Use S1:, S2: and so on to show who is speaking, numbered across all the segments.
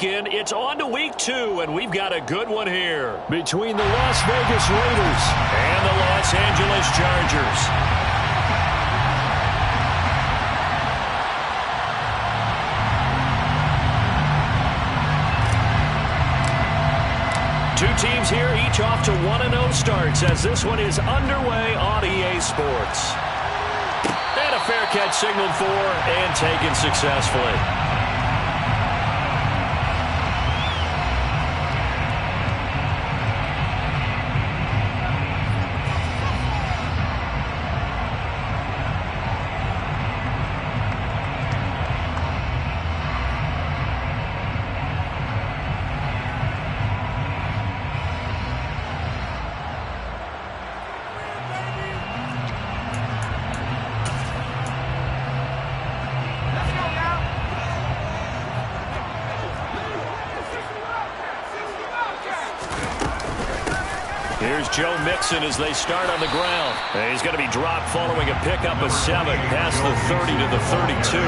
S1: It's on to week 2, and we've got a good one here.
S2: Between the Las Vegas Raiders
S1: and the Los Angeles Chargers. Two teams here, each off to 1-0 starts as this one is underway on EA Sports. And a fair catch signaled for and taken successfully. Here's Joe Mixon as they start on the ground. He's going to be dropped following a pickup of 7 past the 30 to the 32.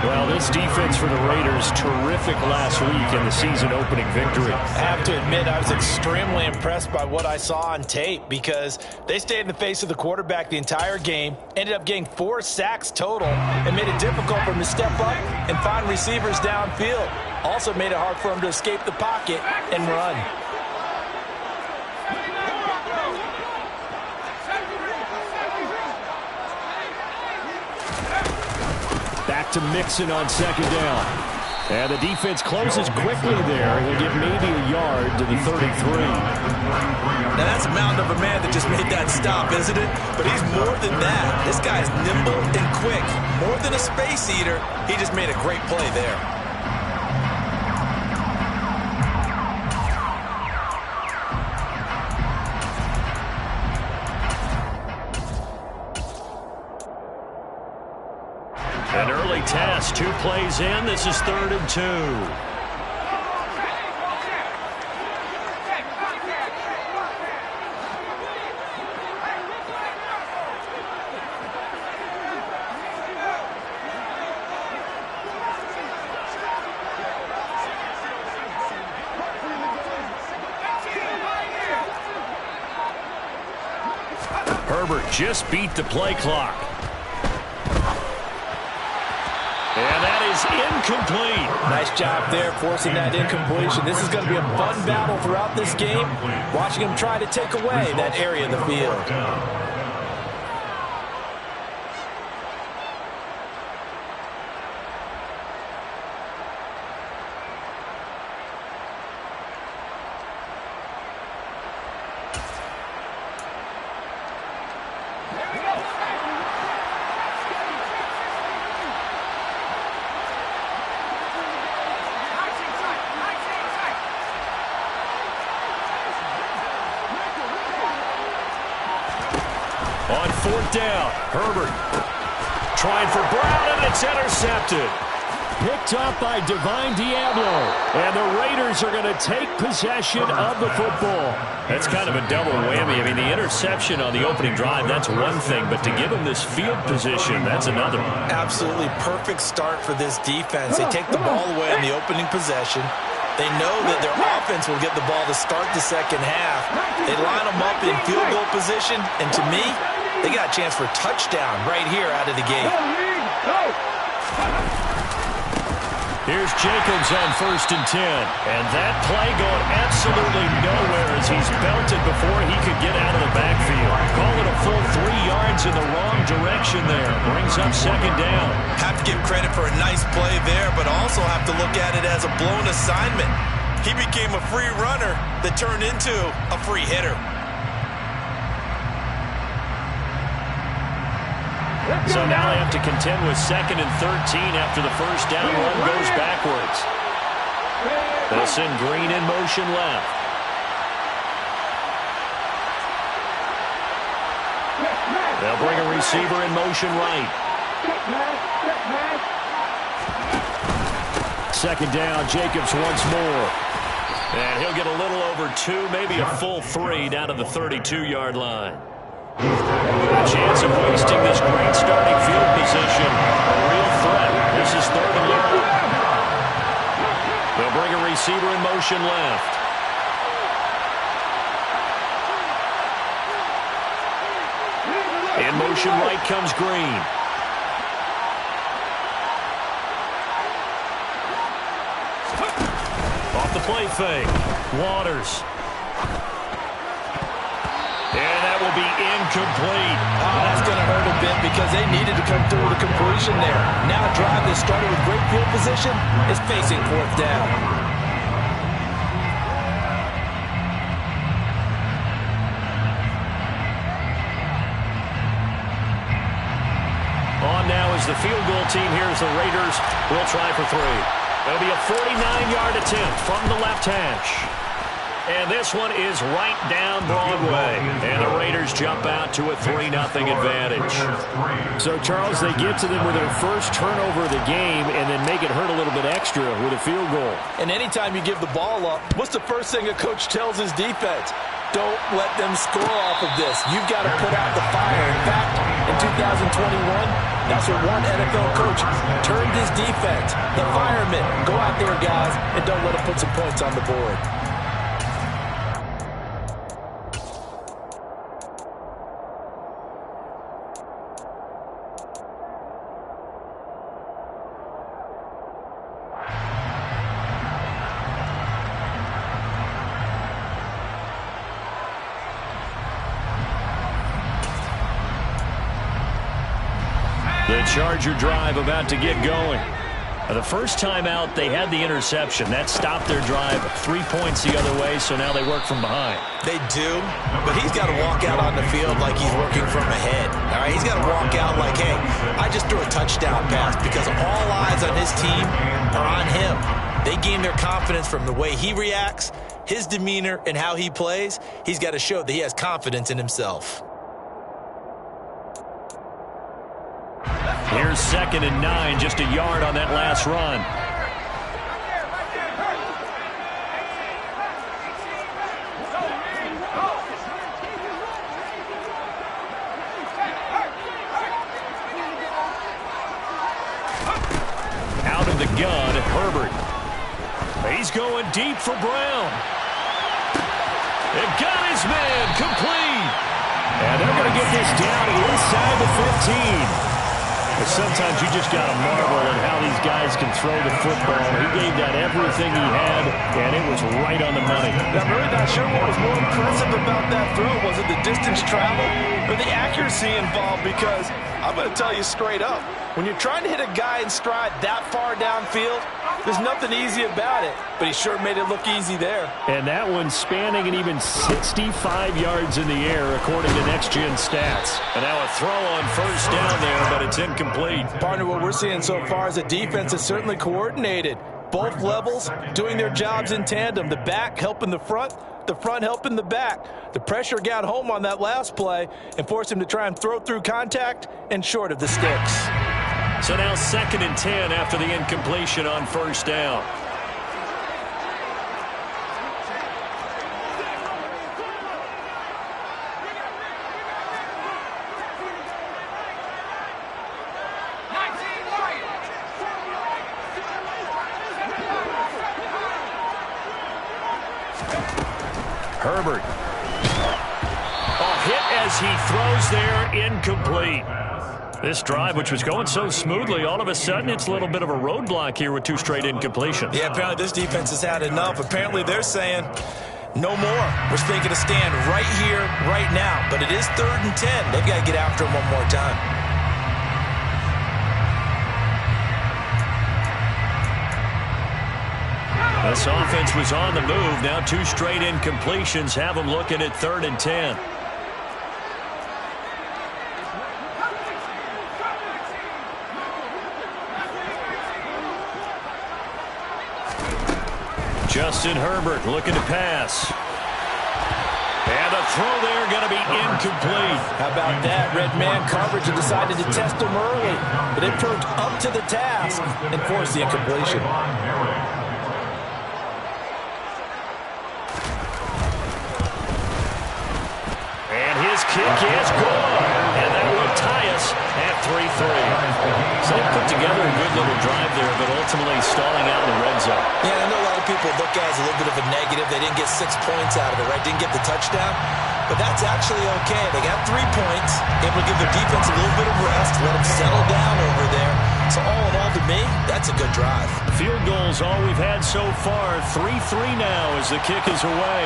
S1: Well, this defense for the Raiders, terrific last week in the season-opening victory.
S3: I have to admit, I was extremely impressed by what I saw on tape because they stayed in the face of the quarterback the entire game, ended up getting 4 sacks total, and made it difficult for him to step up and find receivers downfield. Also made it hard for him to escape the pocket and run.
S2: Back to Mixon on second down. And the defense closes quickly there. He'll get maybe a yard to the 33.
S3: Now that's a mountain of a man that just made that stop, isn't it? But he's more than that. This guy's nimble and quick. More than a space eater, he just made a great play there.
S1: An early task, 2 plays in. This is 3rd and 2. Herbert just beat the play clock. And that is incomplete.
S3: Nice job there forcing that incompletion. This is going to be a fun battle throughout this game. Watching him try to take away that area of the field.
S1: On 4th down, Herbert trying for Brown, and it's intercepted.
S2: Picked up by Divine Diablo. And the Raiders are going to take possession of the football.
S1: That's kind of a double whammy. I mean, the interception on the opening drive, that's one thing. But to give him this field position, that's another.
S3: Absolutely perfect start for this defense. They take the ball away in the opening possession. They know that their offense will get the ball to start the second half. They line them up in field goal position. And to me, they got a chance for a touchdown right here out of the gate.
S1: Here's Jacobs on 1st and 10. And that play going absolutely nowhere as he's belted before he could get out of the backfield. Call it a full 3 yards in the wrong direction there. Brings up 2nd down.
S3: Have to give credit for a nice play there, but also have to look at it as a blown assignment. He became a free runner that turned into a free hitter.
S1: So now they have to contend with 2nd and 13 after the first down run goes backwards. They'll send Green in motion left. They'll bring a receiver in motion right. 2nd down, Jacobs once more. And he'll get a little over 2, maybe a full 3 down to the 32-yard line. A chance of wasting this great starting field position. A real threat. This is 3rd and long. They'll bring a receiver in motion left. In motion right comes Green. Off the play fake. Waters. And that will be incomplete.
S3: Oh, that's going to hurt a bit because they needed to come through with a completion there. Now a drive that started with great field position is facing fourth down.
S1: On now is the field goal team here as the Raiders will try for three. It'll be a 49-yard attempt from the left hash. And this one is right down Broadway. And the Raiders jump out to a 3-0 advantage.
S2: So, Charles, they get to them with their first turnover of the game and then make it hurt a little bit extra with a field goal.
S3: And anytime you give the ball up, what's the first thing a coach tells his defense? Don't let them score off of this. You've got to put out the fire. In fact, in 2021, that's what one NFL coach turned his defense. The firemen. Go out there, guys, and don't let them put some points on the board.
S1: The Charger drive about to get going. The first time out, they had the interception. That stopped their drive 3 points the other way, so now they work from behind.
S3: They do, but he's got to walk out on the field like he's working from ahead. All right, he's got to walk out like, hey, I just threw a touchdown pass because all eyes on his team are on him. They gain their confidence from the way he reacts, his demeanor, and how he plays. He's got to show that he has confidence in himself.
S1: Here's 2nd and 9, just a yard on that last run. Out of the gun, Herbert. He's going deep for Brown. And got his man complete.
S2: And they're going to get this down inside the 15.
S1: Sometimes you just got to marvel at how these guys can throw the football. He gave that everything he had, and it was right on the money.
S3: I'm really not sure what was more impressive about that throw. Was it the distance traveled or the accuracy involved? Because I'm going to tell you straight up, when you're trying to hit a guy in stride that far downfield, there's nothing easy about it. But he sure made it look easy there.
S2: And that one spanning an even 65 yards in the air, according to Next Gen Stats.
S1: And now a throw on first down there, but it's incomplete.
S3: Partner, what we're seeing so far is the defense is certainly coordinated. Both levels doing their jobs in tandem. The back helping the front helping the back. The pressure got home on that last play and forced him to try and throw through contact and short of the sticks.
S1: So now 2nd and 10 after the incompletion on first down. Herbert. A hit as he throws there, incomplete. This drive, which was going so smoothly, all of a sudden it's a little bit of a roadblock here with 2 straight incompletions.
S3: Yeah, apparently this defense has had enough. Apparently they're saying no more. We're taking a stand right here, right now. But it is 3rd and 10. They've got to get after him one more time.
S1: This offense was on the move. Now 2 straight incompletions have them looking at 3rd and 10. Justin Herbert looking to pass. And a throw there going to be incomplete.
S3: How about that? Red man coverage and decided to test him early. But it proved up to the task and forced the incompletion.
S1: And his kick is good. And that will tie us at 3-3. So they put together a good little drive there, but ultimately stalling out in the red zone.
S3: Yeah, I know a lot of people look at it as a little bit of a negative. They didn't get 6 points out of it, right? Didn't get the touchdown. But that's actually okay. They got 3 points, able to give their defense a little bit of rest, let them settle down over there. So all in all, to me, that's a good drive.
S1: Field goals all we've had so far. 3-3 now as the kick is away.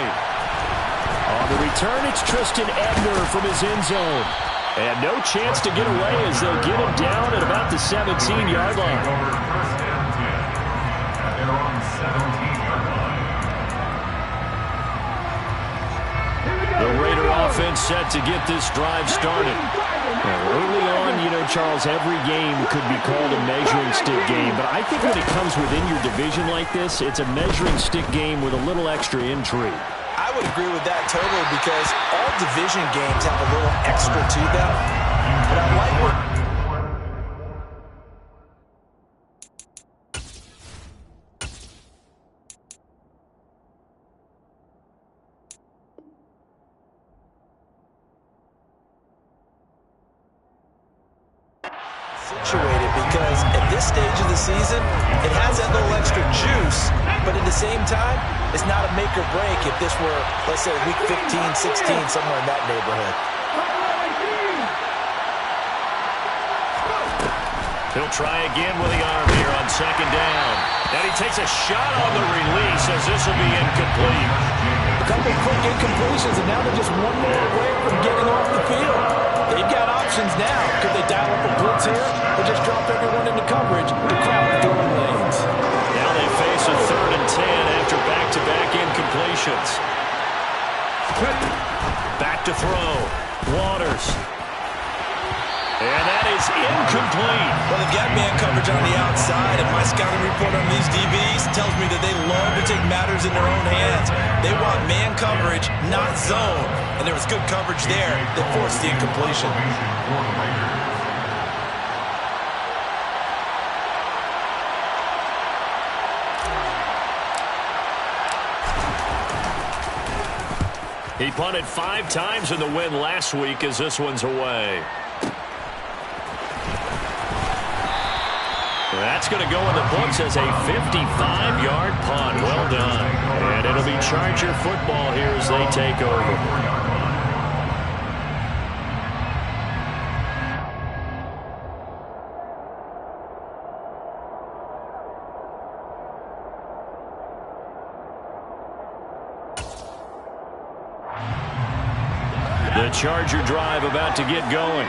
S1: On the return, it's Tristan Ebner from his end zone. And no chance to get away as they'll get him down at about the 17-yard line. The Raider offense set to get this drive started. Now, early on, you know, Charles, every game could be called a measuring stick game. But I think when it comes within your division like this, it's a measuring stick game with a little extra intrigue.
S3: I would agree with that totally because all division games have a little extra to them. But I like what... situated because at this stage of the season, it has that little extra juice, but at the same time, it's not a make or break if this were, let's say, week 15, 16, somewhere in that neighborhood.
S1: He'll try again with the arm here on second down. And he takes a shot on the release as this will be incomplete.
S3: A couple quick incompletions, and now they're just one more away from getting off the field. They've got options now. Could they dial up a blitz here or just drop everyone into coverage to crowd the throwing lanes?
S1: Now they face a 3rd and 10 after back-to-back incompletions. Back to throw. Waters. And that is incomplete.
S3: Well, they've got man coverage on the outside, and my scouting report on these DBs tells me that they love to take matters in their own hands. They want man coverage, not zone. And there was good coverage there that forced the incompletion.
S1: He punted 5 times in the win last week as this one's away. That's going to go in the books as a 55-yard punt. Well done. And it'll be Charger football here as they take over. The Charger drive about to get going.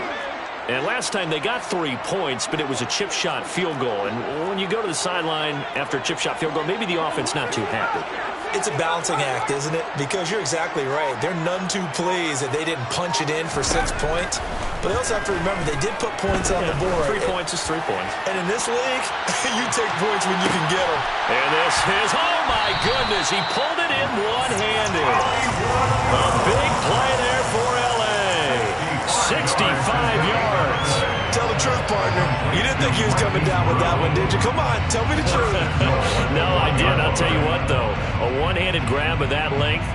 S1: And last time they got 3 points, but it was a chip shot field goal. And when you go to the sideline after a chip shot field goal, maybe the offense not too happy.
S3: It's a balancing act, isn't it? Because you're exactly right. They're none too pleased that they didn't punch it in for 6 points. But they also have to remember they did put points on the board.
S1: 3 points is 3 points.
S3: And in this league, you take points when you can get them.
S1: And this is, oh my goodness, he pulled it in one-handed. A big play there for LA. 65 yards.
S3: Tell the truth, partner. You didn't think he was coming down with that one, did you? Come on, tell me the truth.
S1: No, I did. I'll tell you what, though. A one-handed grab of that length.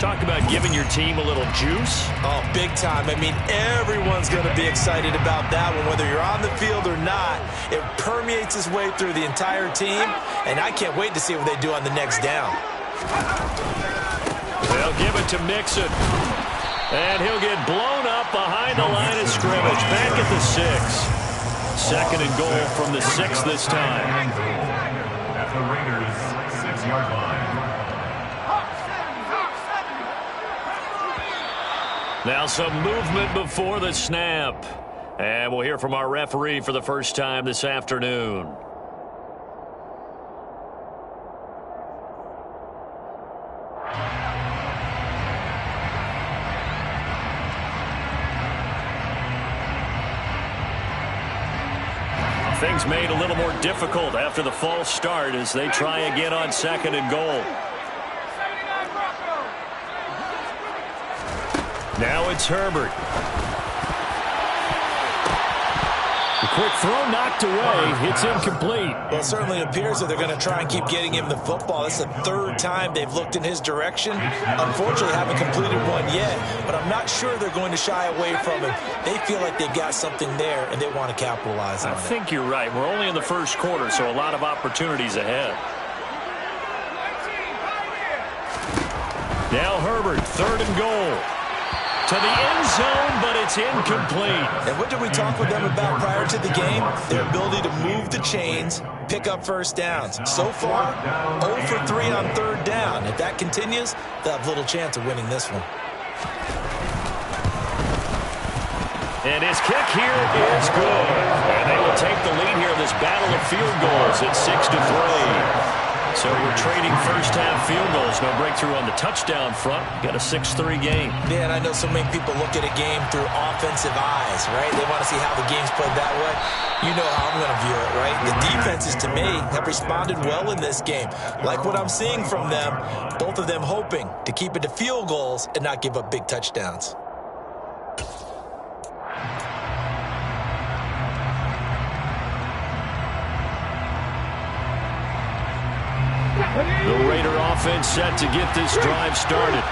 S1: Talk about giving your team a little juice.
S3: Oh, big time. I mean, everyone's going to be excited about that one, whether you're on the field or not. It permeates its way through the entire team, and I can't wait to see what they do on the next down.
S1: They'll give it to Mixon. And he'll get blown up behind the line of scrimmage. Back at the 6. 2nd and goal from the 6 this time.
S4: At the Raiders' 6-yard line.
S1: Now some movement before the snap. And we'll hear from our referee for the first time this afternoon. Things made a little more difficult after the false start as they try again on 2nd and goal. Now it's Herbert.
S2: quick throw knocked away. It's incomplete.
S3: Well, it certainly appears that they're going to try and keep getting him the football. It's the third time they've looked in his direction. Unfortunately, haven't completed one yet, but I'm not sure they're going to shy away from him. They feel like they've got something there, and they want to capitalize on it.
S1: I think you're right. We're only in the first quarter, so a lot of opportunities ahead. Now Herbert, 3rd and goal. To the end zone, but it's incomplete.
S3: And what did we talk with them about prior to the game? Their ability to move the chains, pick up first downs. So far, 0 for 3 on 3rd down. If that continues, they'll have little chance of winning this one.
S1: And his kick here is good. And they will take the lead here in this battle of field goals at 6-3. So we're trading first-half field goals. No breakthrough on the touchdown front. Got a 6-3 game.
S3: Yeah, and I know so many people look at a game through offensive eyes, right? They want to see how the game's played that way. You know how I'm going to view it, right? The defenses, to me, have responded well in this game. Like what I'm seeing from them, both of them hoping to keep it to field goals and not give up big touchdowns.
S2: The Raider offense set to get this drive started.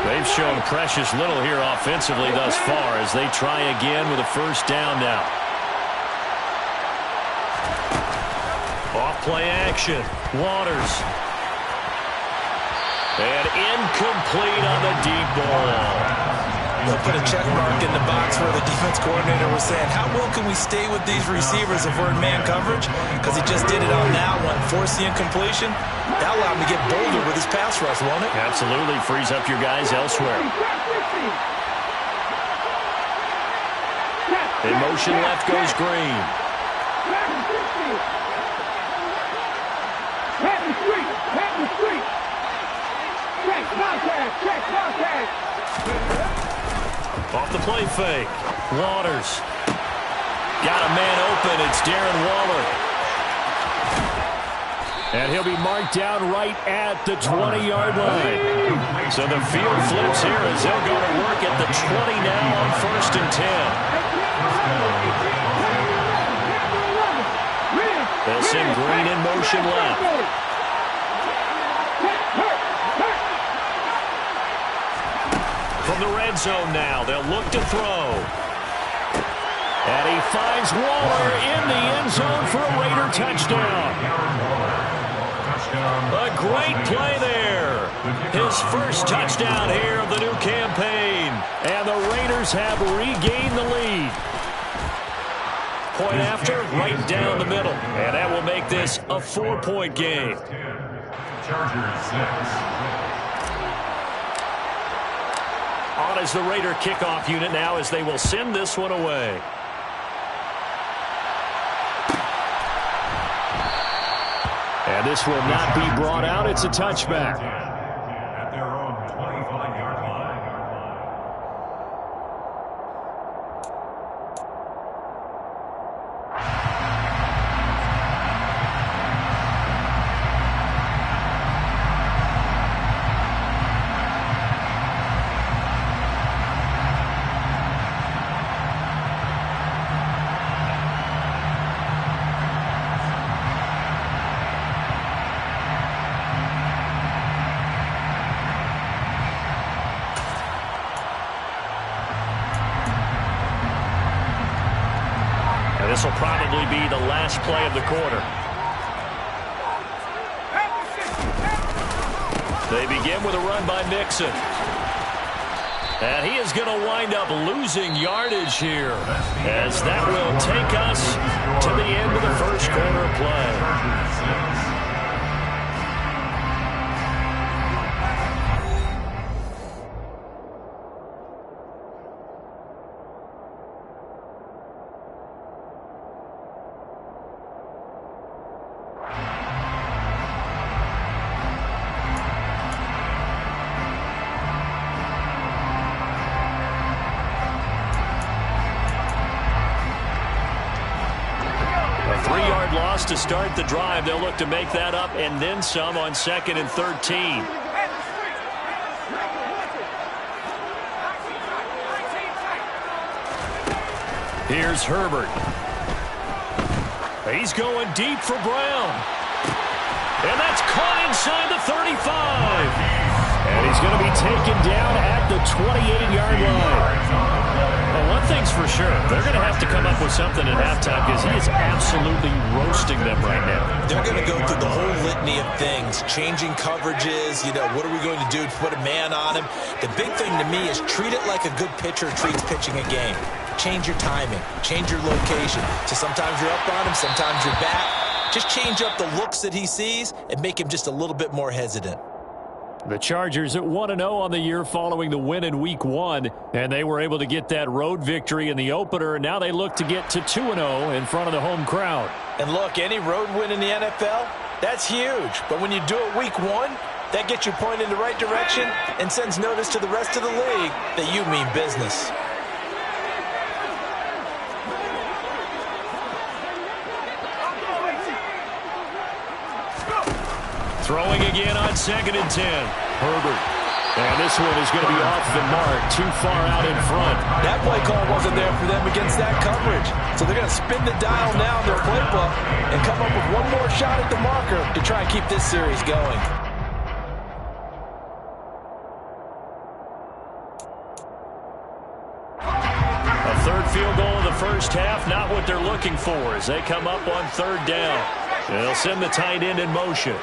S2: They've shown precious little here offensively thus far as they try again with a first down now. Off play action. Waters. And incomplete on the deep ball.
S3: They'll put a check mark in the box where the defense coordinator was saying, how well can we stay with these receivers if we're in man coverage? Because he just did it on that one, forced the incompletion. That allowed him to get bolder with his pass rush, won't it?
S2: Absolutely. Frees up your guys elsewhere. In motion left goes Green. Off the play fake. Waters. Got a man open. It's Darren Waller. And he'll be marked down right at the 20-yard line. So the field flips here as they'll go to work at the 20 now on 1st and 10. They'll send Green in motion left. From the red zone now, they'll look to throw. And he finds Waller in the end zone for a Raider touchdown. A great play there. His first touchdown here of the new campaign. And the Raiders have regained the lead. Point after, right down the middle. And that will make this a 4-point game.
S4: Chargers 6.
S2: On is the Raider kickoff unit now as they will send this one away. And this will not be brought out. It's a touchback.
S4: At their own 25-yard line.
S2: This will probably be the last play of the quarter. They begin with a run by Mixon. And he is going to wind up losing yardage here, as that will take us to the end of the first quarter of play. To start the drive, they'll look to make that up and then some on 2nd and 13. Here's Herbert.
S1: He's going deep for Brown. And that's caught inside the 35. And he's going to be taken down at the 28-yard line. Well, one thing's for sure. They're going to have to come up with something at halftime because he is absolutely roasting them right now.
S3: They're going to go through the whole litany of things, changing coverages, what are we going to do to put a man on him? The big thing to me is treat it like a good pitcher treats pitching a game. Change your timing, change your location. So sometimes you're up on him, sometimes you're back. Just change up the looks that he sees and make him just a little bit more hesitant.
S1: The Chargers at 1-0 on the year following the win in Week 1, and they were able to get that road victory in the opener, and now they look to get to 2-0 in front of the home crowd.
S3: And look, any road win in the NFL, that's huge. But when you do it Week 1, that gets you pointed in the right direction and sends notice to the rest of the league that you mean business.
S1: Throwing again on 2nd and 10. Herbert. And this one is going to be off the mark, too far out in front.
S3: That play call wasn't there for them against that coverage. So they're going to spin the dial now in their playbook and come up with one more shot at the marker to try and keep this series going.
S1: A third field goal in the first half, not what they're looking for as they come up on 3rd down. They'll send the tight end in motion.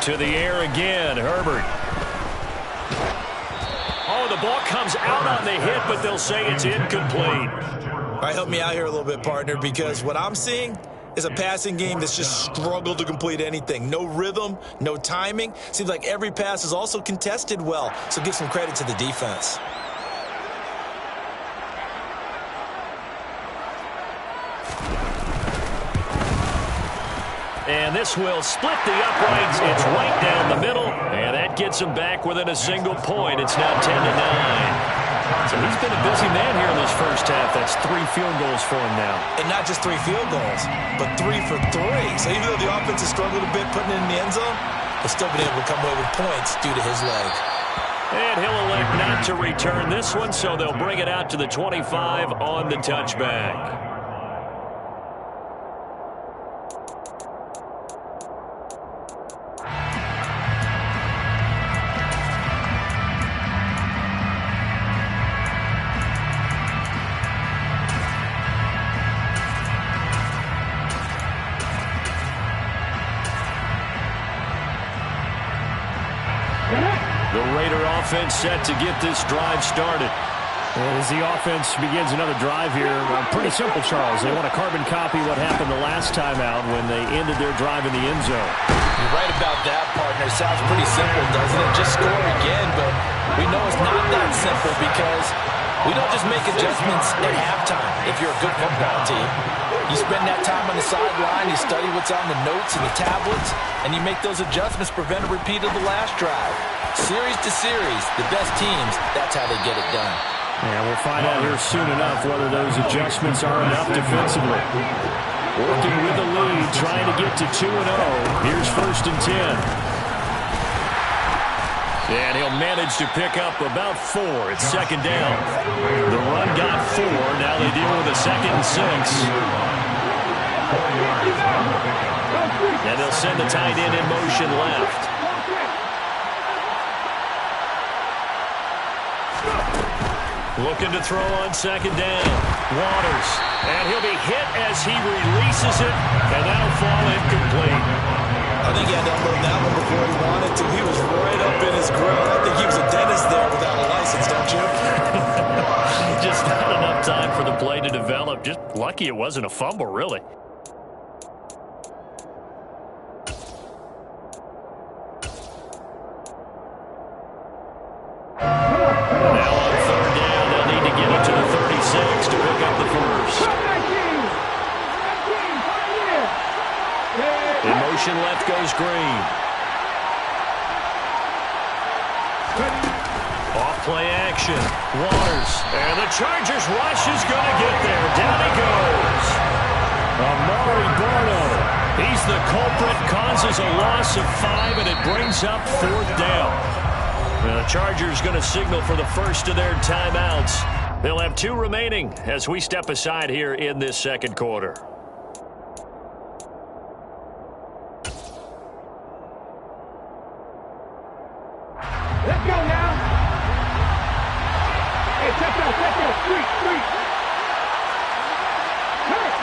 S1: To the air again, Herbert. Oh, the ball comes out on the hit, but they'll say it's incomplete.
S3: All right, help me out here a little bit, partner, because what I'm seeing is a passing game that's just struggled to complete anything. No rhythm, no timing. Seems like every pass is also contested well, so give some credit to the defense.
S1: And this will split the uprights. It's right down the middle, and that gets him back within a single point. It's now 10-9. So he's been a busy man here in this first half. That's 3 field goals for him now.
S3: And not just 3 field goals, but 3 for 3. So even though the offense has struggled a bit putting it in the end zone, they've still been able to come away with points due to his leg.
S1: And he'll elect not to return this one, so they'll bring it out to the 25 on the touchback. The Raider offense set to get this drive started. As the offense begins another drive here, pretty simple, Charles. They want to carbon copy what happened the last time out when they ended their drive in the end zone.
S3: You're right about that, partner. Sounds pretty simple, doesn't it? Just score again, but we know it's not that simple because we don't just make adjustments at halftime if you're a good football team. You spend that time on the sideline, you study what's on the notes and the tablets, and you make those adjustments, prevent a repeat of the last drive. Series to series, the best teams, that's how they get it done.
S1: And we'll find out here soon enough whether those adjustments are enough defensively. Working with the lead, trying to get to 2-0. Here's 1st and 10. And he'll manage to pick up about 4. It's 2nd down. The run got 4. Now they deal with a 2nd and 6. And they'll send the tight end in motion left. Looking to throw on 2nd down. Waters. And he'll be hit as he releases it. And that'll fall incomplete.
S3: I think he had to unload that one before he wanted to. He was right up in his grill. I think he was a dentist there without a license, don't you?
S1: Just not enough time for the play to develop. Just lucky it wasn't a fumble, really. Now on 3rd down, they'll need to get it to the 36 to pick up the first. In motion left goes Green. Off play action.
S2: possession. Waters. And the Chargers rush is going to get there. Down he goes. Amari Barno. He's the culprit, causes a loss of 5, and it brings up 4th down. The Chargers going to signal for the first of their timeouts. They'll have 2 remaining as we step aside here in this second quarter.
S5: Let's go now. Hey, check out. Street. Hurt.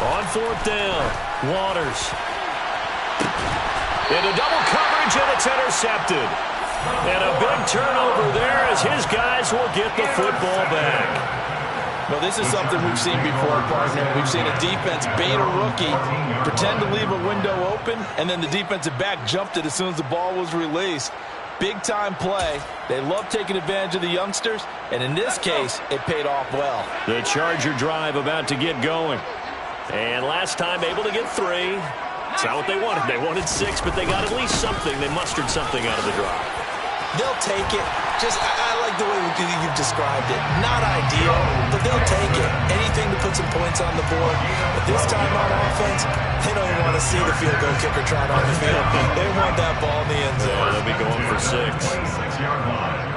S2: On 4th down, Waters. Into double coverage, and it's intercepted. And a big turnover there as his guys will get the football back.
S3: Well, this is something we've seen before, partner. We've seen a defense bait a rookie, pretend to leave a window open, and then the defensive back jumped it as soon as the ball was released. Big-time play. They love taking advantage of the youngsters, and in this case, it paid off well.
S2: The Charger drive about to get going. And last time able to get 3. It's not what they wanted. They wanted 6, but they got at least something. They mustered something out of the drive.
S3: They'll take it. I like the way you've described it. Not ideal, but they'll take it. Anything to put some points on the board. But this time on offense, they don't even want to see the field goal kicker trot on the field. They want that ball in the end zone.
S2: Yeah, they'll be going for 6.
S4: 36-yard line.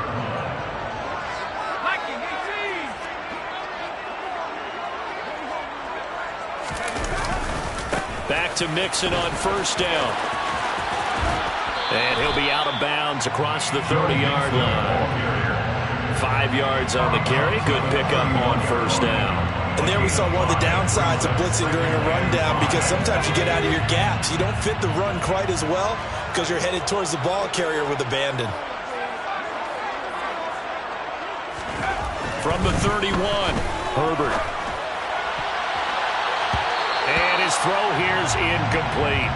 S2: Back to Mixon on 1st down. And he'll be out of bounds across the 30-yard line. 5 yards on the carry. Good pickup on 1st down.
S3: And there we saw one of the downsides of blitzing during a rundown, because sometimes you get out of your gaps. You don't fit the run quite as well because you're headed towards the ball carrier with abandon.
S2: From the 31, Herbert. And his throw here is incomplete.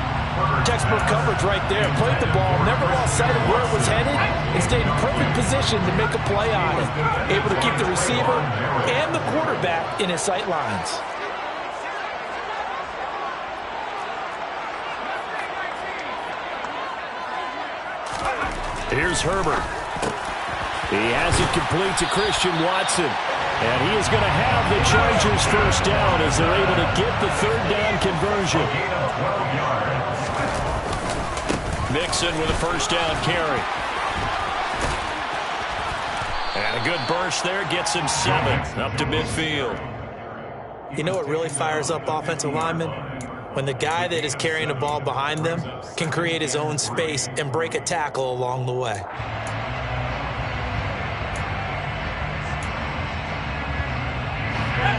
S3: Textbook coverage right there. Played the ball, never lost sight of where it was headed, and stayed in perfect position to make a play on it. Able to keep the receiver and the quarterback in his sight lines.
S2: Here's Herbert. He has it complete to Christian Watson. And he is going to have the Chargers 1st down as they're able to get the 3rd down conversion. Mixon with a 1st down carry. And a good burst there gets him 7 up to midfield.
S3: You know what really fires up offensive linemen? When the guy that is carrying the ball behind them can create his own space and break a tackle along the way.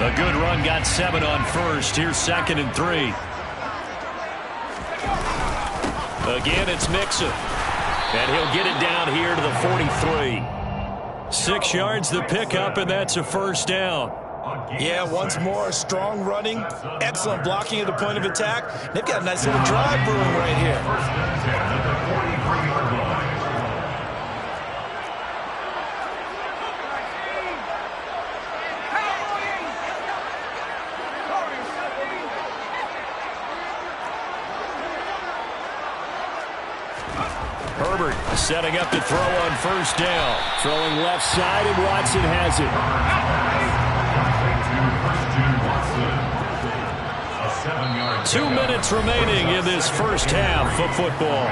S2: A good run got 7 on 1st. Here's 2nd and 3. Again, it's Mixon. And he'll get it down here to the 43. 6 yards the pickup, and that's a 1st down.
S3: Yeah, once more, strong running, excellent blocking at the point of attack. They've got a nice little drive brewing right here.
S2: Herbert setting up to throw on 1st down. Throwing left side, and Watson has it. 2 minutes remaining in this 1st half of football.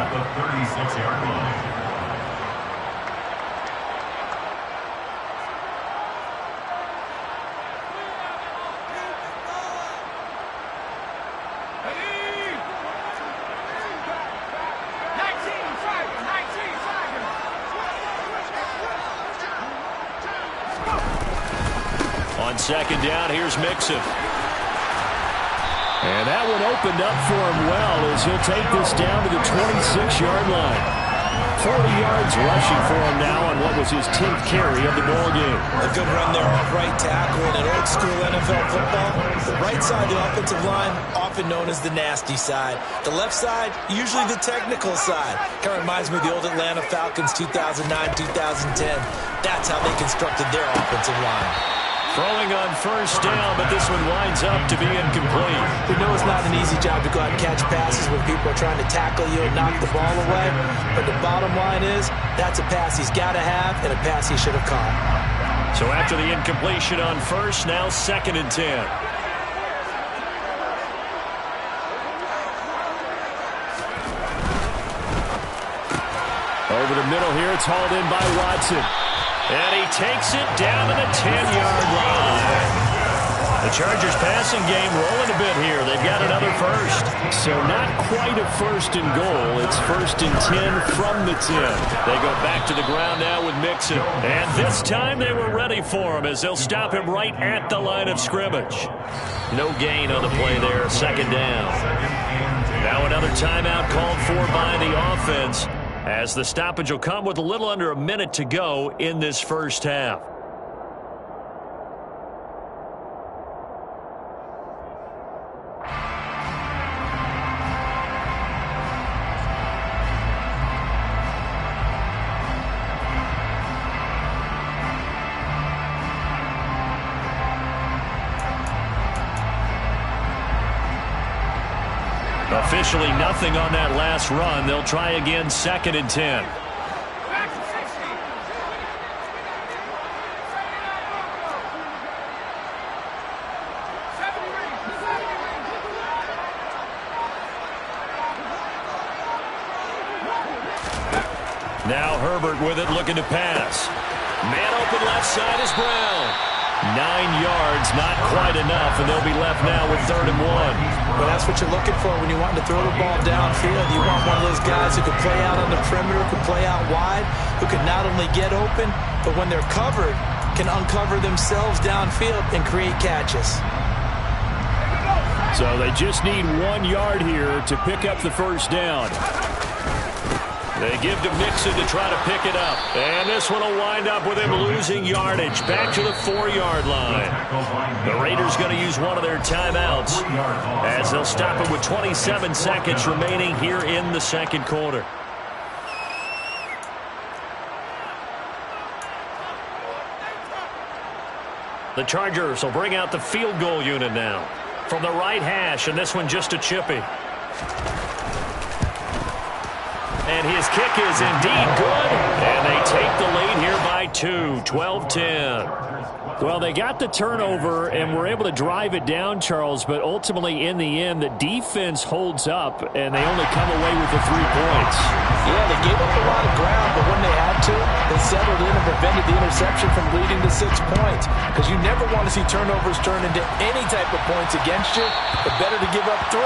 S2: On 2nd down, here's Mixon. And that one opened up for him well as he'll take this down to the 26-yard line. 40 yards rushing for him now on what was his 10th carry of the ballgame.
S3: A good run there off right tackle in an old-school NFL football. The right side of the offensive line, often known as the nasty side. The left side, usually the technical side. Kind of reminds me of the old Atlanta Falcons 2009-2010. That's how they constructed their offensive line.
S2: Throwing on first down, but this one winds up to be incomplete.
S3: We know it's not an easy job to go out and catch passes when people are trying to tackle you and knock the ball away. But the bottom line is, that's a pass he's got to have and a pass he should have caught.
S2: So after the incompletion on first, now 2nd and 10. Over the middle here, it's hauled in by Watson. And he takes it down to the 10-yard line. The Chargers passing game rolling a bit here. They've got another first.
S1: So not quite a 1st and goal. It's 1st and 10 from the 10.
S2: They go back to the ground now with Mixon. And this time they were ready for him as they'll stop him right at the line of scrimmage. No gain on the play there, 2nd down. Now another timeout called for by the offense, as the stoppage will come with a little under a minute to go in this first half. Officially nothing on that last run. They'll try again, 2nd and 10. Now Herbert with it, looking to pass. Man open left side is Brown. 9 yards, not quite enough, and they'll be left now with 3rd and 1.
S3: Well, that's what you're looking for when you want to throw the ball downfield. You want one of those guys who can play out on the perimeter, who can play out wide, who can not only get open, but when they're covered, can uncover themselves downfield and create catches.
S1: So they just need 1 yard here to pick up the first down.
S2: They give to Mixon to try to pick it up. And this one will wind up with him losing yardage back to the 4-yard line. The Raiders going to use one of their timeouts as they'll stop it with 27 seconds remaining here in the 2nd quarter. The Chargers will bring out the field goal unit now from the right hash, and this one just a chippy. And his kick is indeed good. And they take the lead here by 2, 12-10.
S1: Well, they got the turnover and were able to drive it down, Charles, but ultimately in the end, the defense holds up, and they only come away with the 3 points.
S3: Yeah, they gave up a lot of ground, but when they had to, they settled in and prevented the interception from leading to 6 points. Because you never want to see turnovers turn into any type of points against you, but better to give up 3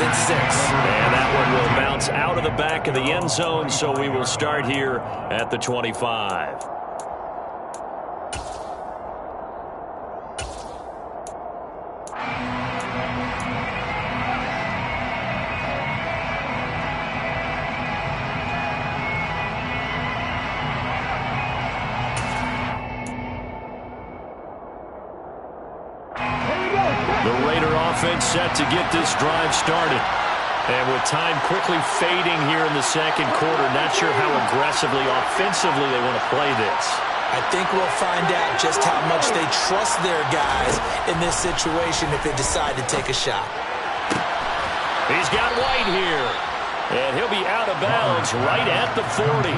S3: than 6.
S2: And that one will bounce out of the back of the end zone, so we will start here at the 25. Set to get this drive started. And with time quickly fading here in the 2nd quarter, not sure how aggressively, offensively they want to play this.
S3: I think we'll find out just how much they trust their guys in this situation if they decide to take a shot.
S2: He's got White here. And he'll be out of bounds right at the 40.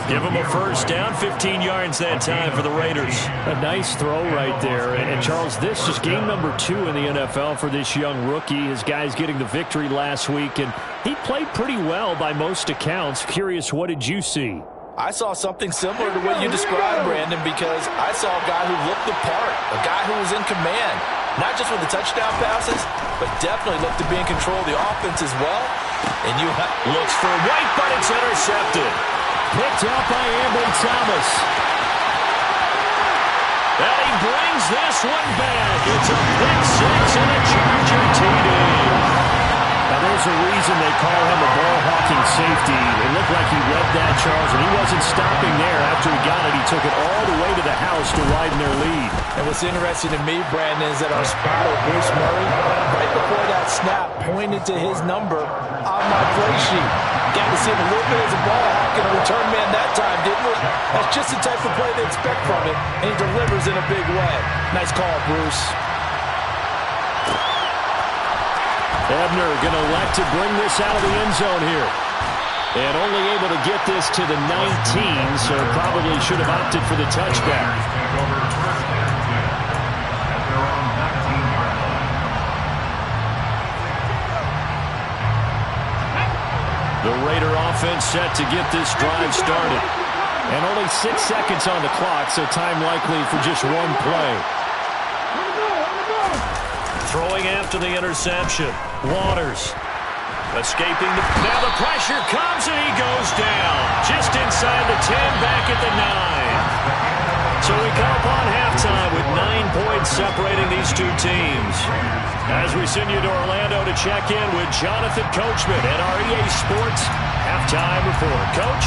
S2: Give him a first down, 15 yards that time for the Raiders.
S1: A nice throw right there. And Charles, this is game number 2 in the NFL for this young rookie. His guys getting the victory last week, and he played pretty well by most accounts. Curious, what did you see?
S3: I saw something similar to what you described, Brandon, because I saw a guy who looked the part, a guy who was in command, not just with the touchdown passes, but definitely looked to be in control of the offense as well. And you
S2: looks for White, but it's intercepted.
S1: Picked out by Ambry Thomas.
S2: And he brings this one back. It's a pick 6 and a Charger TD.
S1: Now, there's a reason they call him a ball-hawking safety. It looked like he read that, Charles, and he wasn't stopping there. After he got it, he took it all the way to the house to widen their lead.
S3: And what's interesting to me, Brandon, is that our spotter, Bruce Murray, right before that snap, pointed to his number on my play sheet. Got to see him a little bit as a ball hawk and a return man that time, didn't we? That's just the type of play they expect from him, and he delivers in a big way. Nice call, Bruce.
S2: Ebner going to elect to bring this out of the end zone here. And only able to get this to the 19, so probably should have opted for the touchback. The Raider offense set to get this drive started. And only 6 seconds on the clock, so time likely for just one play. Throwing after the interception. Waters. Escaping the... Now the pressure comes and he goes down. Just inside the 10, back at the 9. So we come upon halftime with 9 points separating these two teams. As we send you to Orlando to check in with Jonathan Coachman at our EA Sports Halftime Report. Coach?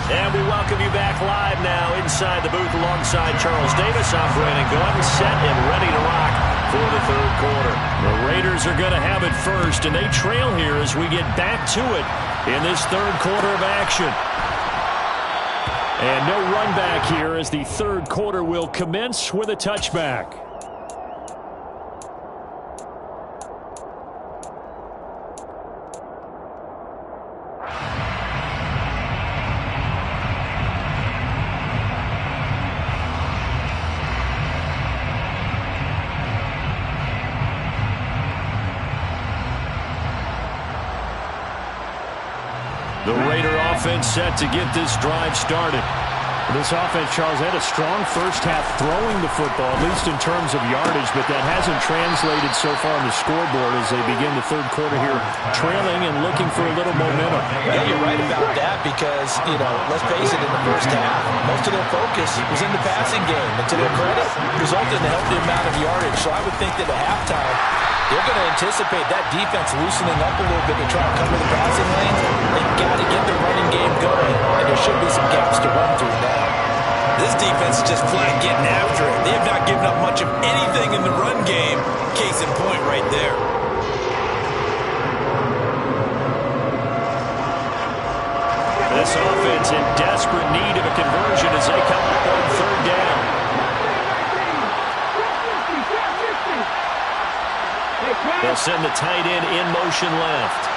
S2: And we welcome you back live now inside the booth alongside Charles Davis. I'm Brandon Gordon, set and ready to rock for the third quarter. The Raiders are going to have it first, and they trail here as we get back to it in this third quarter of action. And no run back here as the third quarter will commence with a touchback. The Raider offense set to get this drive started. This offense, Charles, had a strong first half throwing the football, at least in terms of yardage, but that hasn't translated so far on the scoreboard as they begin the third quarter here, trailing and looking for a little momentum.
S3: Yeah, you're right about that because, let's face it, in the first half, most of their focus was in the passing game. And to their credit, resulted in a healthy amount of yardage. So I would think that at halftime, they're going to anticipate that defense loosening up a little bit to try and cover the passing lanes. They've got to get the running game going, and there should be some gaps to run through now.
S6: This defense is just flat getting after it. They have not given up much of anything in the run game. Case in point right there.
S2: This offense in desperate need of a conversion as they come up on third down. They'll send the tight end in motion left.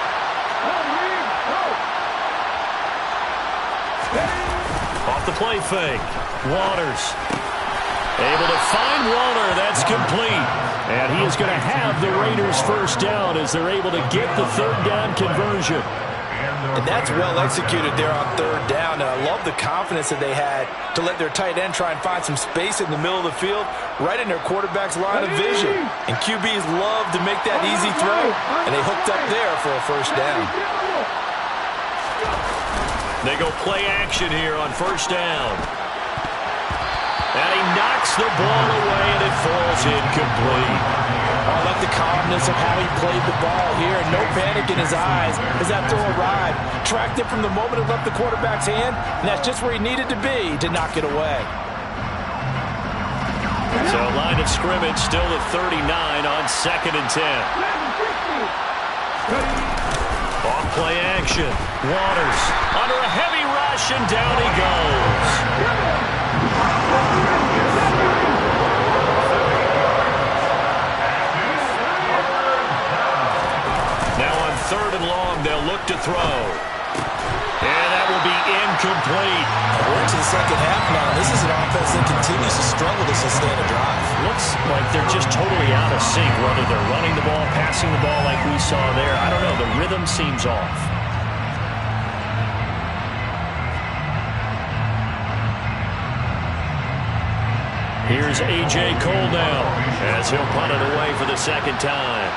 S2: Off the play fake. Waters. Able to find Waller. That's complete. And he is going to have the Raiders first down as they're able to get the third down conversion.
S3: And that's well executed there on third down. And I love the confidence that they had to let their tight end try and find some space in the middle of the field, right in their quarterback's line of vision. And QBs love to make that easy throw, and they hooked up there for a first down.
S2: They go play action here on first down. And he knocks the ball away, and it falls incomplete.
S3: I like the calmness of how he played the ball here. No panic in his eyes as that throw arrived. Tracked it from the moment it left the quarterback's hand, and that's just where he needed to be to knock it away.
S2: So line of scrimmage still at 39 on 2nd and 10. Off play action. Waters under a heavy rush, and down he goes. Now on 3rd and long, they'll look to throw. And that will be incomplete.
S6: We're into the second half now. This is an offense that continues to struggle to sustain a drive.
S2: Looks like they're just totally out of sync, whether they're running the ball, passing the ball like we saw there. I don't know. The rhythm seems off. Here's A.J. Cole now as he'll punt it away for the second time.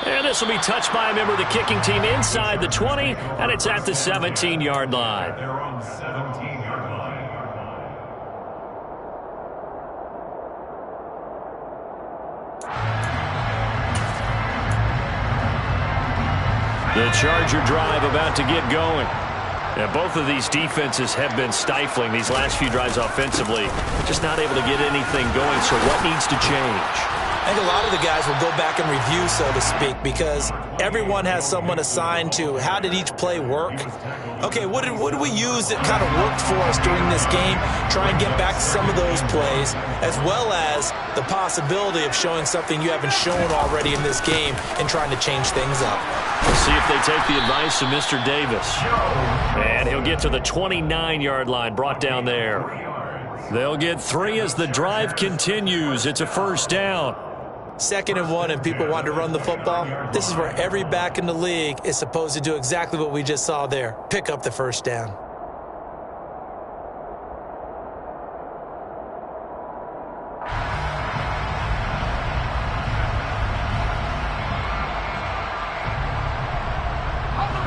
S2: And this will be touched by a member of the kicking team inside the 20, and it's at the 17-yard line.
S4: They're on 17-yard line.
S1: The Charger drive about to get going. Yeah, both of these defenses have been stifling these last few drives offensively. Just not able to get anything going, so what needs to change?
S3: I think a lot of the guys will go back and review, so to speak, because everyone has someone assigned to how did each play work. Okay, what did we use that kind of worked for us during this game? Try and get back to some of those plays, as well as the possibility of showing something you haven't shown already in this game and trying to change things up.
S1: We'll see if they take the advice of Mr. Davis. And he'll get to the 29-yard line, brought down there. They'll get 3 as the drive continues. It's a first down.
S3: 2nd and 1, and people want to run the football. This is where every back in the league is supposed to do exactly what we just saw there. Pick up the first down.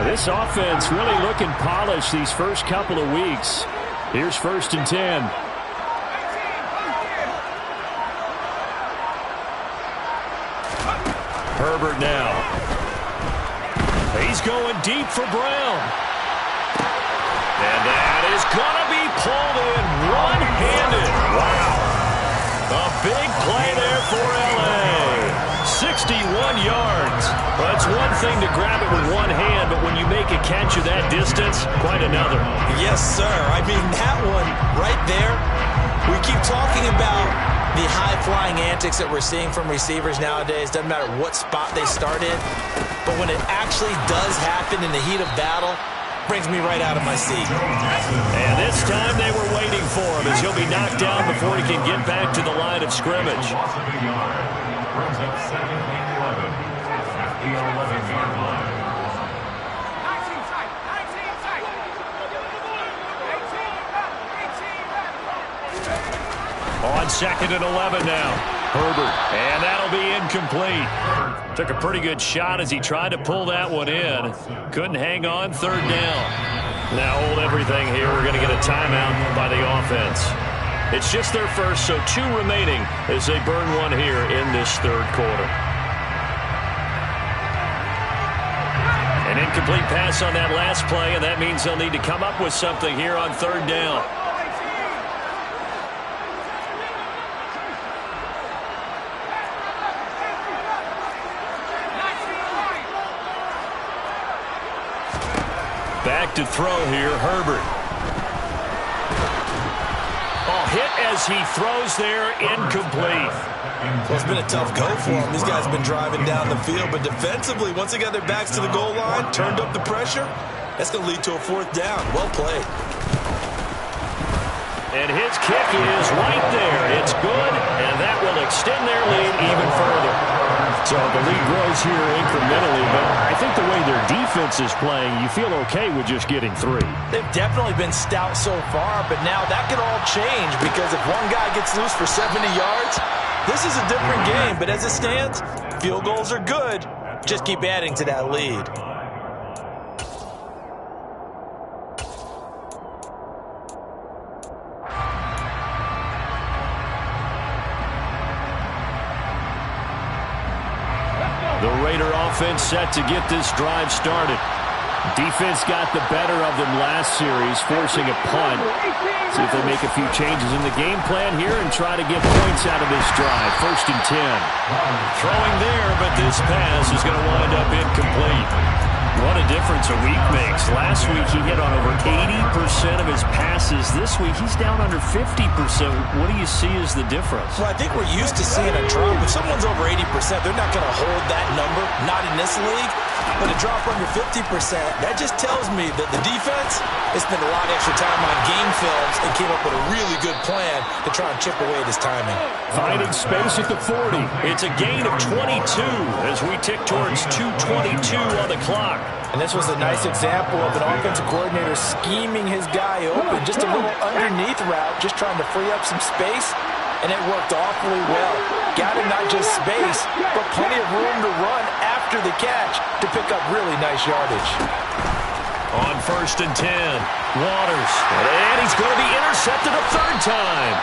S1: This offense really looking polished these first couple of weeks. Here's 1st and 10. Herbert now. He's going deep for Brown. And that is going to be pulled in one-handed. Wow. A big play there for L.A. 61 yards. Well, it's one thing to grab it with one hand, but when you make a catch of that distance, quite another.
S3: Yes, sir. I mean, that one right there, we keep talking about the high-flying antics that we're seeing from receivers nowadays. Doesn't matter what spot they start in. But when it actually does happen in the heat of battle, brings me right out of my seat.
S1: And this time they were waiting for him as he'll be knocked down before he can get back to the line of scrimmage.
S4: Brings up 2nd and 11 at the 11-yard line.
S1: On 2nd and 11 now. Herbert. And that'll be incomplete. Took a pretty good shot as he tried to pull that one in. Couldn't hang on. 3rd down. Now hold everything here. We're going to get a timeout by the offense. It's just their first, so 2 remaining as they burn one here in this 3rd quarter. An incomplete pass on that last play, and that means they'll need to come up with something here on 3rd down. Back to throw here, Herbert. Oh, hit as he throws there, incomplete.
S3: Well, it's been a tough go for them. These guys have been driving down the field, but defensively, once they got their backs to the goal line, turned up the pressure, that's going to lead to a 4th down. Well played.
S1: And his kick is right there. It's good, and that will extend their lead even further. So the lead grows here incrementally, but I think the way their defense is playing, you feel okay with just getting 3.
S3: They've definitely been stout so far, but now that could all change because if one guy gets loose for 70 yards, this is a different game. But as it stands, field goals are good. Just keep adding to that lead.
S1: The Raider offense set to get this drive started. Defense got the better of them last series, forcing a punt. See if they make a few changes in the game plan here and try to get points out of this drive. 1st and 10. Throwing there, but this pass is going to wind up incomplete. What a difference a week makes. Last week he hit on over 80% of his passes. This week he's down under 50%. What do you see as the difference?
S3: Well, I think we're used to seeing a drop. If someone's over 80%, they're not going to hold that number, not in this league. But a drop under 50%, that just tells me that the defense has spent a lot of extra time on game films and came up with a really good plan to try and chip away at his timing.
S1: Finding space at the 40. It's a gain of 22 as we tick towards 2:22 on the clock.
S3: And this was a nice example of an offensive coordinator scheming his guy open. Just a little underneath route, just trying to free up some space. And it worked awfully well. Got him not just space, but plenty of room to run after the catch to pick up really nice yardage.
S1: On 1st and 10, Waters. And he's going to be intercepted a 3rd time.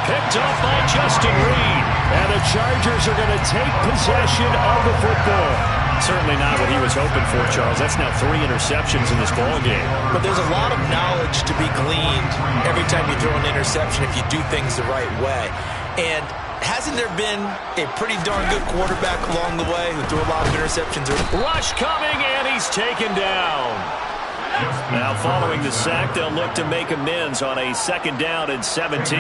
S1: Picked off by Justin Reed. And the Chargers are going to take possession of the football. Certainly not what he was hoping for, Charles. That's now 3 interceptions in this ball game.
S3: But there's a lot of knowledge to be gleaned every time you throw an interception if you do things the right way. And hasn't there been a pretty darn good quarterback along the way who threw a lot of interceptions?
S1: Rush coming, and he's taken down. Now following the sack, they'll look to make amends on a 2nd down and 17.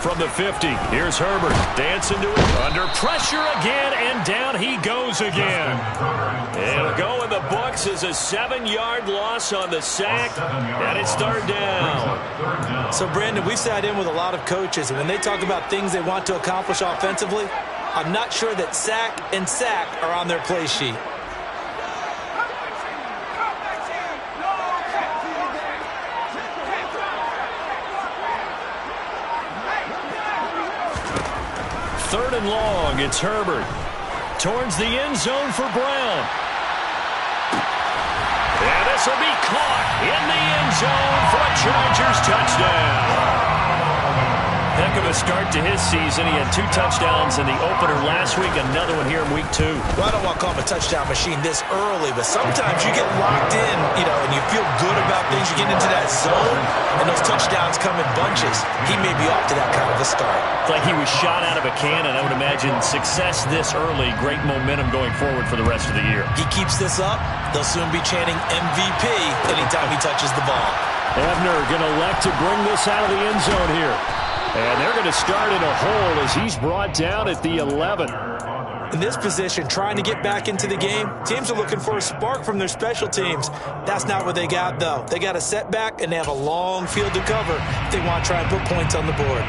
S1: From the 50, here's Herbert. Dancing to it. Under pressure again, and down he goes again. It'll go in the books as a 7-yard loss on the sack, and it's 3rd down.
S3: So, Brandon, we've sat in with a lot of coaches, and when they talk about things they want to accomplish offensively, I'm not sure that sack and sack are on their play sheet.
S1: Third and long, it's Herbert. Towards the end zone for Brown. And this will be caught in the end zone for a Chargers touchdown. Heck of a start to his season. He had 2 touchdowns in the opener last week, another one here in week 2.
S3: Well, I don't want to call him a touchdown machine this early, but sometimes you get locked in, and you feel good about things. You get into that zone, and those touchdowns come in bunches. He may be off to that kind of a start.
S1: It's like he was shot out of a cannon. I would imagine success this early, great momentum going forward for the rest of the year.
S3: He keeps this up, they'll soon be chanting MVP anytime he touches the ball.
S1: Ebner going to elect to bring this out of the end zone here. And they're going to start in a hole as he's brought down at the 11.
S3: In this position, trying to get back into the game, teams are looking for a spark from their special teams. That's not what they got, though. They got a setback, and they have a long field to cover if they want to try and put points on the board.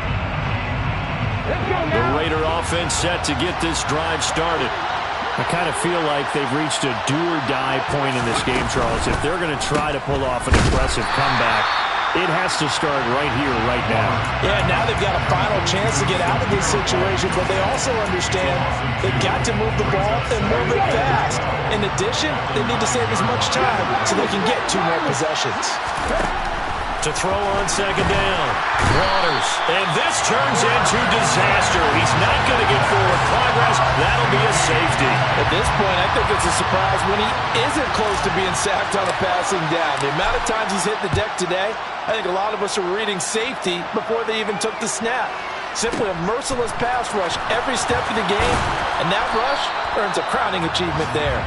S1: The Raider offense set to get this drive started. I kind of feel like they've reached a do-or-die point in this game, Charles. If they're going to try to pull off an impressive comeback, it has to start right here, right now.
S3: Yeah, now they've got a final chance to get out of this situation, but they also understand they've got to move the ball and move it fast. In addition, they need to save as much time so they can get 2 more possessions.
S1: To throw on 2nd down. Waters. And this turns into disaster. He's not going to get forward progress. That'll be a safety.
S7: At this point, I think it's a surprise when he isn't close to being sacked on a passing down. The amount of times he's hit the deck today, I think a lot of us are reading safety before they even took the snap. Simply a merciless pass rush every step of the game, and that rush earns a crowning achievement there.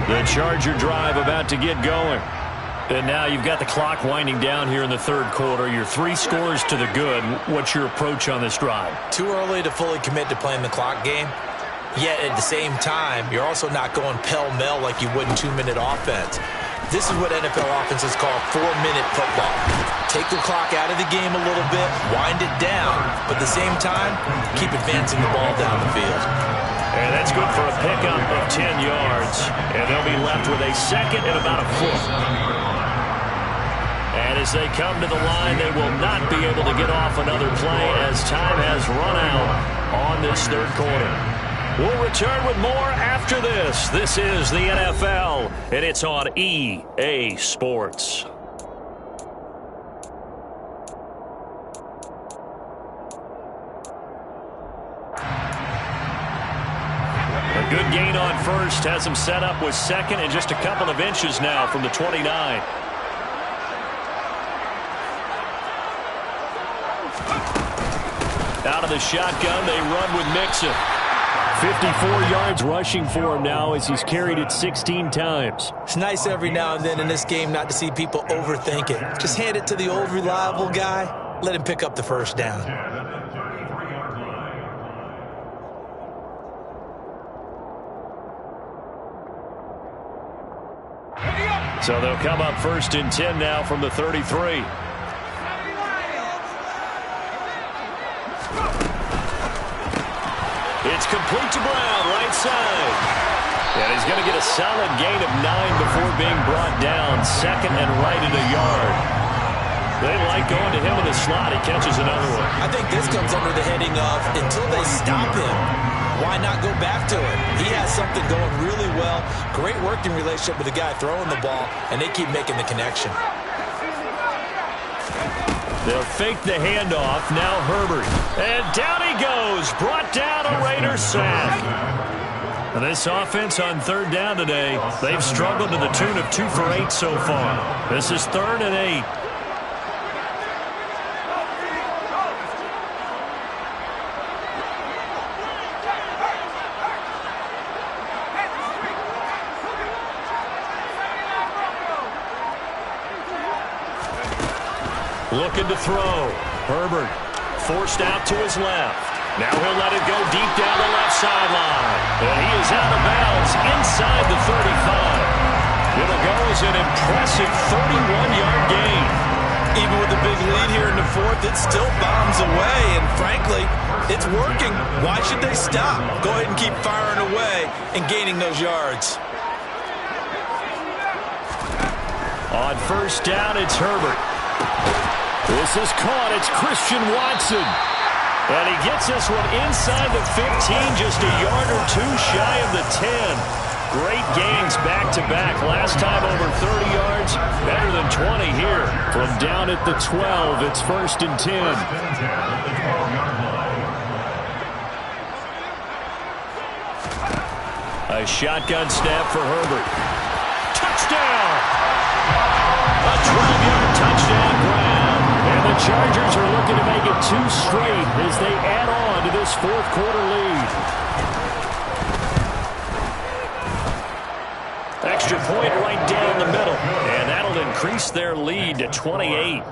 S1: The Charger drive about to get going. And now you've got the clock winding down here in the 3rd quarter. Your 3 scores to the good. What's your approach on this drive?
S3: Too early to fully commit to playing the clock game. Yet at the same time, you're also not going pell-mell like you would in 2-minute offense. This is what NFL offenses call 4-minute football. Take the clock out of the game a little bit, wind it down, but at the same time, keep advancing the ball down the field.
S1: And that's good for a pickup of 10 yards. And they'll be left with a 2nd and about a foot. And as they come to the line, they will not be able to get off another play as time has run out on this 3rd quarter. We'll return with more after this. This is the NFL, and it's on EA Sports. A good gain on first has him set up with 2nd and just a couple of inches now from the 29. Out of the shotgun, they run with Mixon. 54 yards rushing for him now as he's carried it 16 times.
S3: It's nice every now and then in this game not to see people overthink it. Just hand it to the old reliable guy. Let him pick up the 1st down.
S1: So they'll come up 1st and 10 now from the 33. It's complete to Brown, right side. And he's going to get a solid gain of 9 before being brought down. 2nd and right at a yard. They like going to him in the slot. He catches another one.
S3: I think this comes under the heading of until they stop him.
S6: why not go back to it? He has something going really well. Great working relationship with the guy throwing the ball, and they keep making the connection.
S2: They'll fake the handoff. Now Herbert. And down he goes. Brought down a Raider sack. This offense on third down today, they've struggled to the tune of 2 for 8 so far. This is 3rd and 8. Looking to throw. Herbert forced out to his left. Now he'll let it go deep down the left sideline. And he is out of bounds inside the 35. It'll go as an impressive 31-yard gain.
S6: Even with the big lead here in the 4th, it still bombs away. And frankly, it's working. Why should they stop? Go ahead and keep firing away and gaining those yards.
S2: On first down, it's Herbert. This is caught. It's Christian Watson. And he gets this one inside the 15, just a yard or 2 shy of the 10. Great gains back-to-back. Last time over 30 yards, better than 20 here. From down at the 12, it's 1st and 10. A shotgun snap for Herbert. Touchdown! A 12-yard touchdown grab. And the Chargers are looking to make it 2 straight as they add on to this 4th quarter lead. Extra point right down the middle. And that'll increase their lead to 28.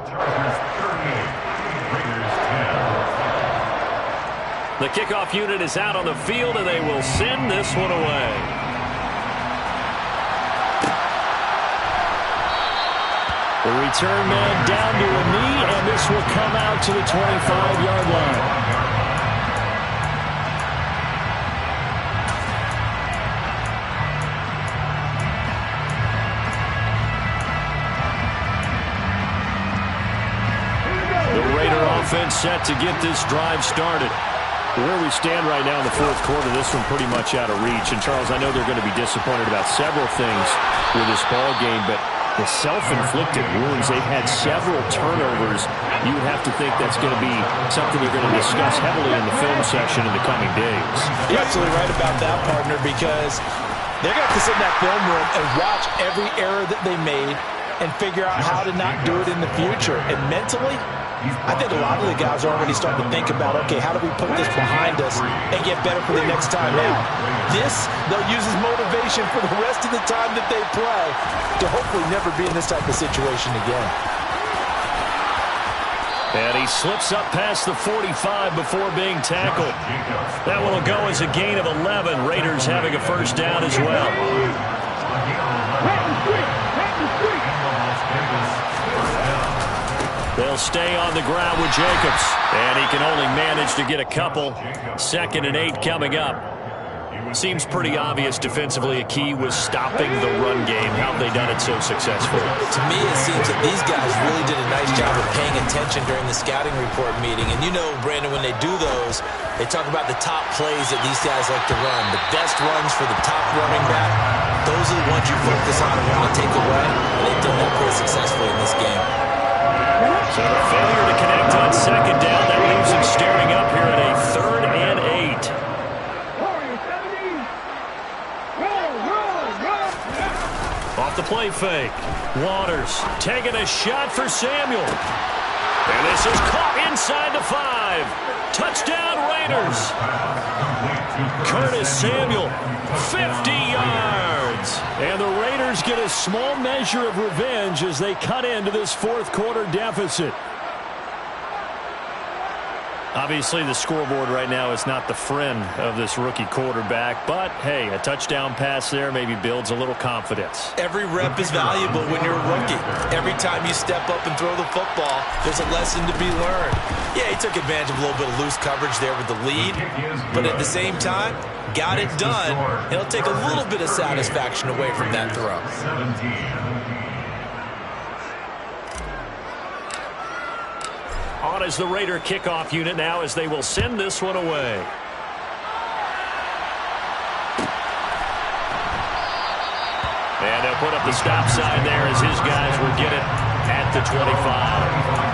S2: The kickoff unit is out on the field, and they will send this one away. The return man down to a knee, and this will come out to the 25-yard line. The Raider offense set to get this drive started. Where we stand right now in the 4th quarter, this one pretty much out of reach. And, Charles, I know they're going to be disappointed about several things with this ball game, but the self-inflicted wounds, they've had several turnovers. You would have to think that's going to be something you're going to discuss heavily in the film session in the coming days.
S3: You're absolutely right about that, partner, because they're going to have to sit in that film room and watch every error that they made and figure out how to not do it in the future. And mentally, I think a lot of the guys are already starting to think about, okay, how do we put this behind us and get better for the next time out? This, they'll use as motivation for the rest of the time that they play to hopefully never be in this type of situation again.
S2: And he slips up past the 45 before being tackled. That one will go as a gain of 11. Raiders having a first down as well. They'll stay on the ground with Jacobs. And he can only manage to get a couple. 2nd and 8 coming up. Seems pretty obvious defensively a key was stopping the run game. How have they done it so successfully?
S6: To me, it seems that these guys really did a nice job of paying attention during the scouting report meeting. And you know, Brandon, when they do those, they talk about the top plays that these guys like to run. The best runs for the top running back, those are the ones you focus on and want to take away. And they've done that pretty successfully in this game.
S2: So the failure to connect on 2nd down, that leaves him staring up here at a 3rd and 8. Off the play fake. Waters taking a shot for Samuel. And this is caught inside the 5. Touchdown Raiders. Curtis Samuel, 50 yards. And the Raiders get a small measure of revenge as they cut into this 4th quarter deficit. Obviously, the scoreboard right now is not the friend of this rookie quarterback. But, hey, a touchdown pass there maybe builds a little confidence.
S6: Every rep is valuable when you're a rookie. Every time you step up and throw the football, there's a lesson to be learned. Yeah, he took advantage of a little bit of loose coverage there with the lead. But at the same time, got it done. It'll take a little bit of satisfaction away from that throw.
S4: 17.
S2: On is the Raider kickoff unit now as they will send this one away. And they'll put up the stop sign there as his guys will get it at the 25.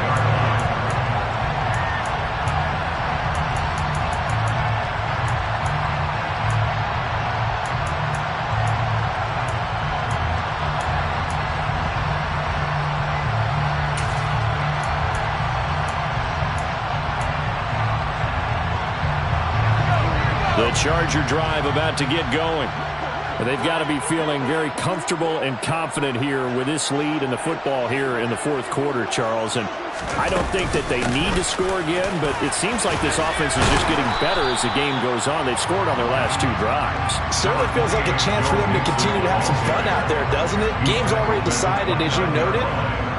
S1: The Charger drive about to get going. They've got to be feeling very comfortable and confident here with this lead in the football here in the fourth quarter, Charles. And I don't think that they need to score again, but it seems like this offense is just getting better as the game goes on. They've scored on their last 2 drives.
S3: Certainly feels like a chance for them to continue to have some fun out there, doesn't it? Game's already decided, as you noted.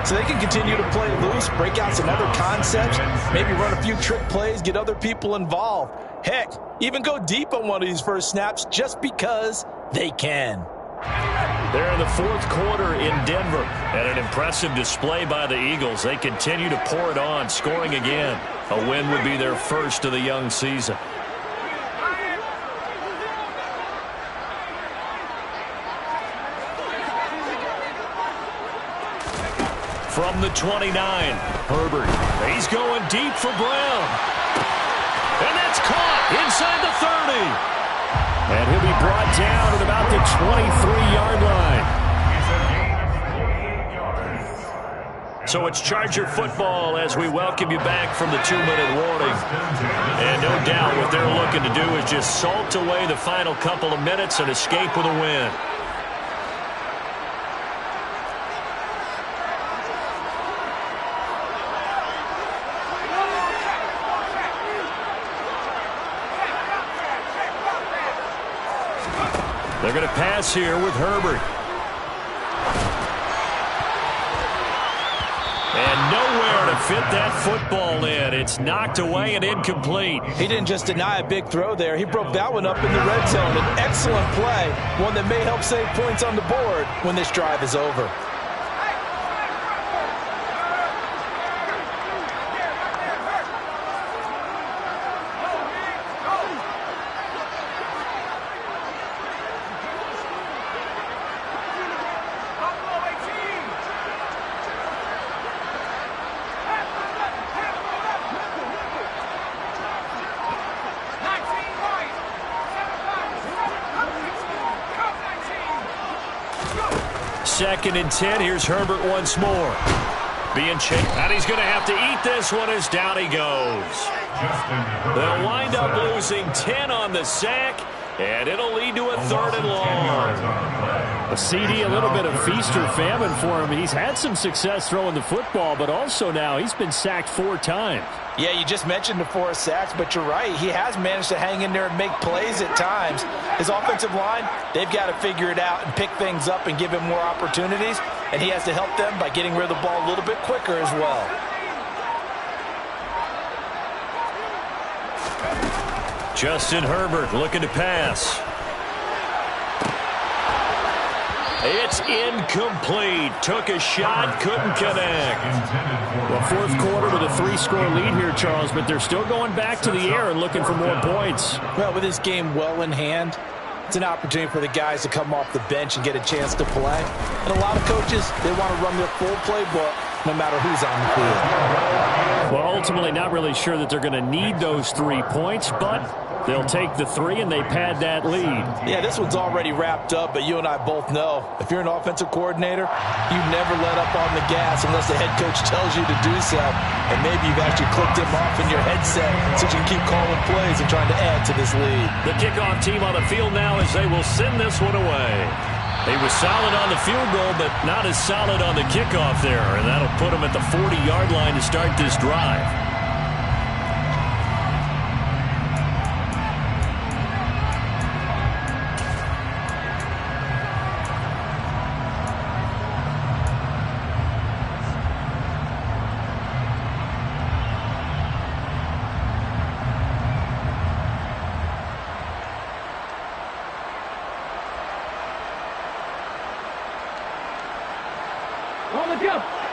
S3: So they can continue to play loose, break out some other concepts, maybe run a few trick plays, get other people involved. Heck, even go deep on one of these first snaps just because they can.
S2: They're in the fourth quarter in Denver. And an impressive display by the Eagles. They continue to pour it on, scoring again. A win would be their first of the young season. From the 29, Herbert. He's going deep for Brown. And that's caught inside the 30.
S1: And he'll be brought down at about the 23-yard line.
S2: So it's Charger football as we welcome you back from the 2-minute warning. And no doubt what they're looking to do is just salt away the final couple of minutes and escape with a win. They're going to pass here with Herbert. And nowhere to fit that football in. It's knocked away and incomplete.
S3: He didn't just deny a big throw there. He broke that one up in the red zone. An excellent play, one that may help save points on the board when this drive is over.
S2: Second and 10. Here's Herbert once more. Being chased. And he's going to have to eat this one as down he goes. They'll wind up losing 10 on the sack, and it'll lead to a 3rd and long.
S1: A CD, a little bit of feast or famine for him. He's had some success throwing the football, but also now he's been sacked 4 times.
S3: Yeah, you just mentioned the 4 sacks, but you're right. He has managed to hang in there and make plays at times. His offensive line, they've got to figure it out and pick things up and give him more opportunities, and he has to help them by getting rid of the ball a little bit quicker as well.
S2: Justin Herbert looking to pass. It's incomplete. Took a shot, couldn't connect.
S1: Well, fourth quarter with a 3-score lead here, Charles, but they're still going back to the air and looking for more points.
S3: Well, with this game well in hand, it's an opportunity for the guys to come off the bench and get a chance to play. And a lot of coaches, they want to run their full playbook no matter who's on the field.
S1: Well, ultimately not really sure that they're going to need those 3 points, but they'll take the 3 and they pad that lead.
S3: Yeah, this one's already wrapped up, but you and I both know if you're an offensive coordinator, you never let up on the gas unless the head coach tells you to do so. And maybe you've actually clicked him off in your headset so you can keep calling plays and trying to add to this lead.
S2: The kickoff team on the field now as they will send this one away. He was solid on the field goal, but not as solid on the kickoff there. And that'll put him at the 40-yard line to start this drive.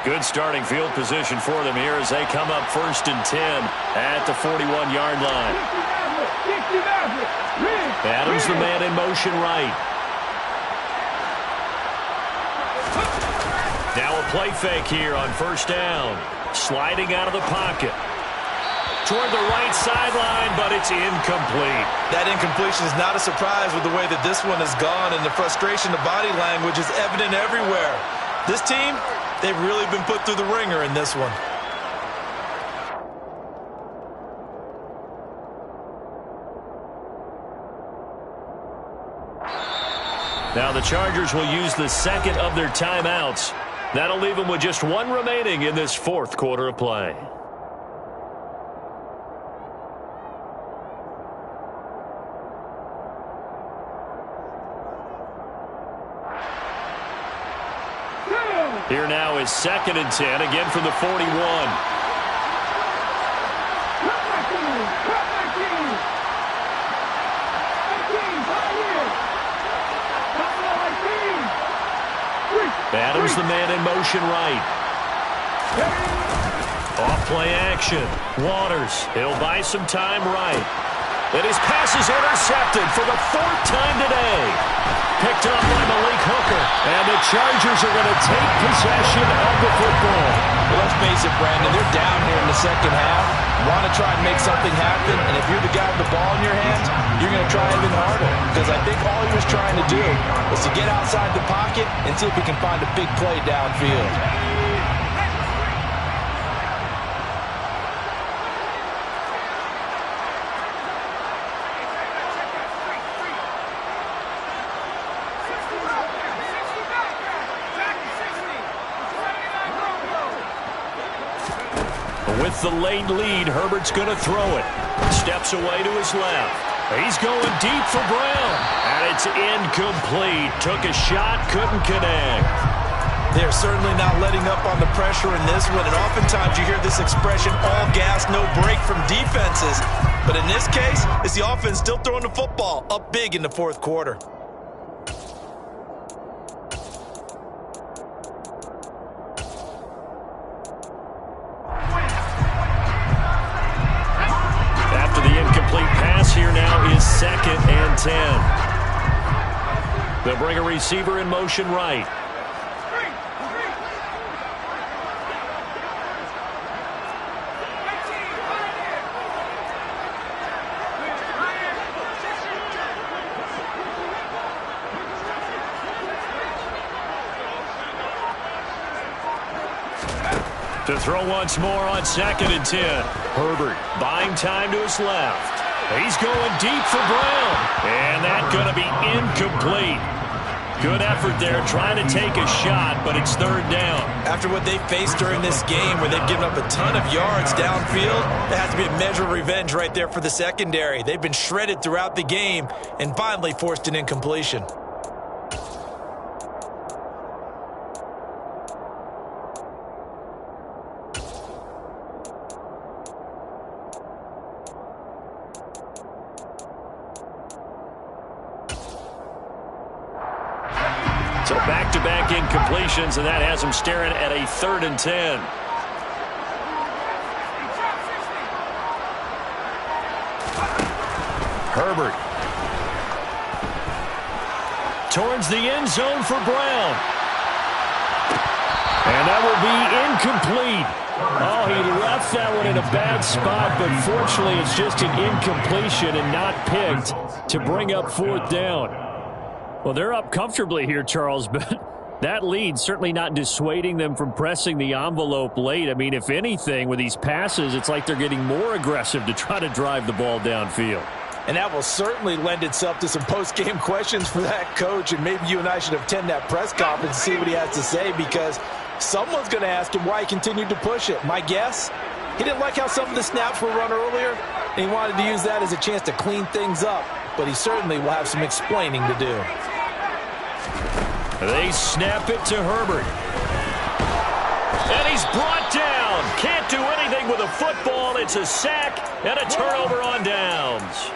S2: Good starting field position for them here as they come up 1st and 10 at the 41-yard line. Adams the man in motion right.
S1: play fake here on first down. Sliding out of the pocket. Toward the right sideline, but it's incomplete.
S7: That incompletion is not a surprise with the way that this one has gone, and the frustration, the body language is evident everywhere. This team, they've really been put through the ringer in this one.
S1: Now the Chargers will use the second of their timeouts. That'll leave them with just one remaining in this fourth quarter of play. Here now is 2nd and 10, again from the 41. Adams the man in motion right. Off play action. Waters, he'll buy some time right. And his pass is intercepted for the 4th time today. Picked up by Malik Hooker. And the Chargers are going to take possession of the football.
S7: Well, let's face it, Brandon, they're down here in the second half. Want to try and make something happen, and if you're the guy with the ball in your hands, you're going to try even harder. Because I think all he was trying to do was to get outside the pocket and see if he can find a big play downfield.
S1: With the late lead, Herbert's going to throw it. Steps away to his left. He's going deep for Brown. And it's incomplete. Took a shot, couldn't connect.
S7: They're certainly not letting up on the pressure in this one. And oftentimes you hear this expression, all gas, no break from defenses. But in this case, it's the offense still throwing the football up big in the fourth quarter.
S1: Here now is 2nd and 10. They'll bring a receiver in motion right. To throw once more on 2nd and 10. Herbert buying time to his left. He's going deep for Brown. And that's going to be incomplete. Good effort there trying to take a shot, but it's 3rd down.
S7: After what they faced during this game where they've given up a ton of yards downfield, there has to be a measure of revenge right there for the secondary. They've been shredded throughout the game and finally forced an incompletion.
S1: So back-to-back incompletions, and that has him staring at a 3rd and 10. Herbert. Towards the end zone for Brown. And that will be incomplete. Oh, he left that one in a bad spot, but fortunately it's just an incompletion and not picked to bring up 4th down. Well, they're up comfortably here, Charles, but that lead certainly not dissuading them from pressing the envelope late. I mean, if anything, with these passes, it's like they're getting more aggressive to try to drive the ball downfield.
S7: And that will certainly lend itself to some post-game questions for that coach, and maybe you and I should attend that press conference and see what he has to say, because someone's going to ask him why he continued to push it. My guess, he didn't like how some of the snaps were run earlier, and he wanted to use that as a chance to clean things up, but he certainly will have some explaining to do.
S1: They snap it to Herbert. And he's brought down. Can't do anything with a football. It's a sack and a turnover on downs.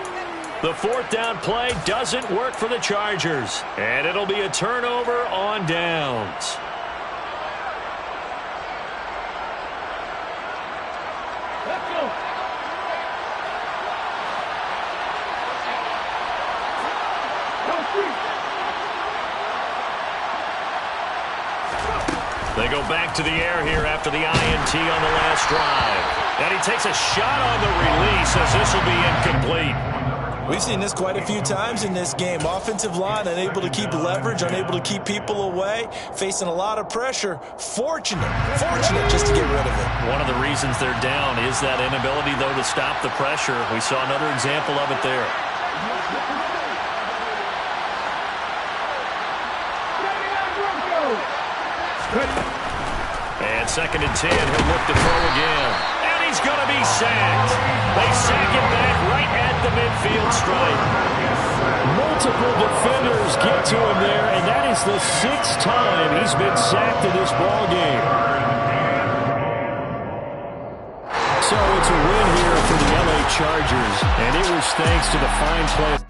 S1: The 4th down play doesn't work for the Chargers. And it'll be a turnover on downs.
S2: They go back to the air here after the INT on the last drive. And he takes a shot on the release as this will be incomplete.
S6: We've seen this quite a few times in this game. Offensive line unable to keep leverage, unable to keep people away, facing a lot of pressure. Fortunate just to get rid of it.
S2: One of the reasons they're down is that inability, though, to stop the pressure. We saw another example of it there. And 2nd and 10, he'll look to throw again. And he's going to be sacked. They sack him back right at the midfield stripe.
S1: Multiple defenders get to him there, and that is the 6th time he's been sacked in this ballgame. So it's a win here for the LA Chargers, and it was thanks to the fine play.